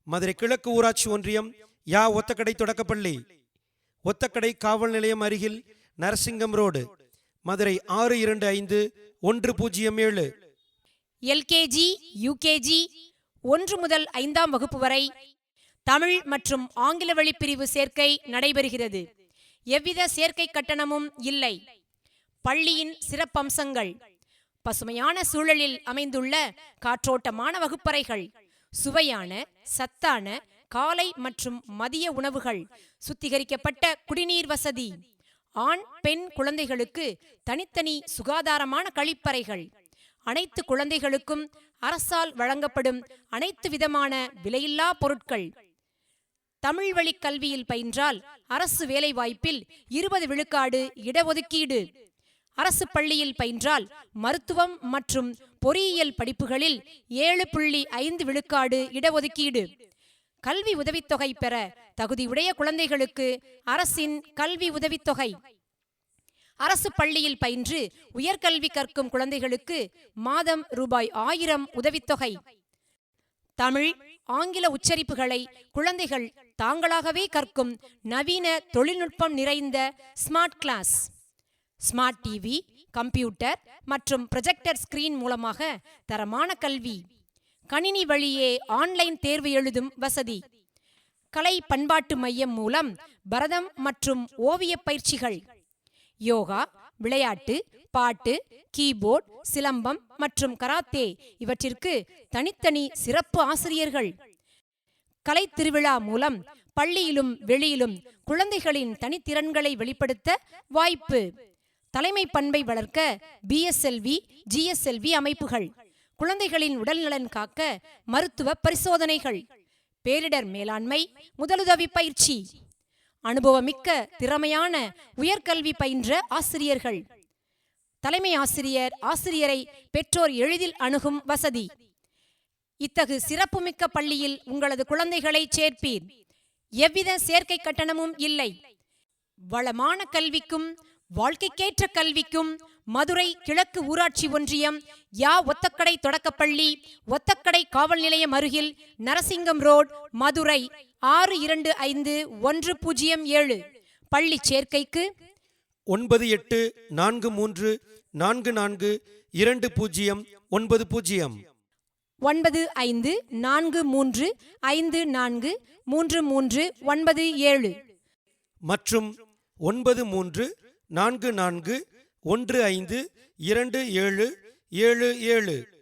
மதுரை கிழக்கு ஊராட்சி ஒன்றியம் யா ஒத்தக்கடை தொடக்கப்பள்ளி, ஒத்தக்கடை காவல் நிலையம் அருகில் Narasingam road, Madurai 625107. LKG, UKG 1 முதல் 5ஆம் வகுப்பு வரை தமிழ் மற்றும் ஆங்கில வழி பிரிவு சேர்க்கை நடைபெறுகிறது. எவ்வித சேர்க்கை கட்டணமும் இல்லை. பள்ளியின் சிறப்பம்சங்கள்: பசுமையான சூழலில் அமைந்துள்ள காற்றோட்டமான வகுப்பறைகள், சுவையான சத்தான காலை மற்றும் மதிய உணவுகள், சுத்திகரிக்கப்பட்ட குடிநீர் வசதி, ஆண் பெண் குழந்தைகளுக்கு தனித்தனி சுகாதாரமான கழிப்பறைகள், அனைத்து குழந்தைகளுக்கும் அரசால் வழங்கப்படும் அனைத்து விதமான விலையில்லா பொருட்கள். தமிழ் வழி கல்வியில் பயின்றால் அரசு வேலைவாய்ப்பில் 20 விழுக்காடு இடஒதுக்கீடு. அரசு பள்ளியில் பயின்றால் மருத்துவம் மற்றும் பொறியியல் படிப்புகளில் 7.5 விழுக்காடு இடஒதுக்கீடு. கல்வி உதவித்தொகை பெற தகுதியுடைய குழந்தைகளுக்கு அரசின் கல்வி உதவித்தொகை. அரசு பள்ளியில் பயின்று உயர்கல்வி கற்கும் குழந்தைகளுக்கு மாதம் ரூபாய் 1000 உதவித்தொகை. தமிழ் ஆங்கில உச்சரிப்புகளை குழந்தைகள் தாங்களாகவே கற்கும் நவீன தொழில்நுட்பம் நிறைந்த smart class. Smart TV, computer மற்றும் ப்ரொஜெக்டர் ஸ்கிரீன் மூலமாக தரமான கல்வி. கணினி வழியே ஆன்லைன் தேர்வு எழுதும் வசதி. கலை பண்பாட்டு மையம் மூலம் பரதம் மற்றும் ஓவிய பயிற்சிகள். யோகா, விளையாட்டு, பாட்டு, கீபோர்ட், சிலம்பம் மற்றும் கராத்தே இவற்றிற்கு தனித்தனி சிறப்பு ஆசிரியர்கள். கலை திருவிழா மூலம் பள்ளியிலும் வெளியிலும் குழந்தைகளின் தனித்திறன்களை வெளிப்படுத்த வாய்ப்பு. தலைமை பண்பை வளர்க்க BSLV, GSLV அமைப்புகள். குழந்தைகளின் உடல்நலன் காக்க மருத்துவ பரிசோதனைகள். பேரிடர் மேலாண்மை, முதலுதவி பயிற்சி. அனுபவமிக்க திறமையான உயர்கல்வி பயின்ற ஆசிரியர்கள். தலைமை ஆசிரியர், ஆசிரியரை பெற்றோர் எளிதில் அணுகும் வசதி. இத்தகு சிறப்புமிக்க பள்ளியில் உங்களது குழந்தைகளை சேர்ப்பீர். எவ்வித சேர்க்கை கட்டணமும் இல்லை. வளமான கல்விக்கும் வாழ்க்கைக்கேற்ற கல்விக்கும் மதுரை கிழக்கு ஊராட்சி ஒன்றியம் யா ஒத்தக்கடை தொடக்கப்பள்ளி, ஒத்தக்கடை காவல் நிலையம் அருகில் நரசிங்கம் ரோடு, மதுரை 625107. பள்ளி சேர்க்கைக்கு 9843442090 9543543397 மற்றும் 9344152777.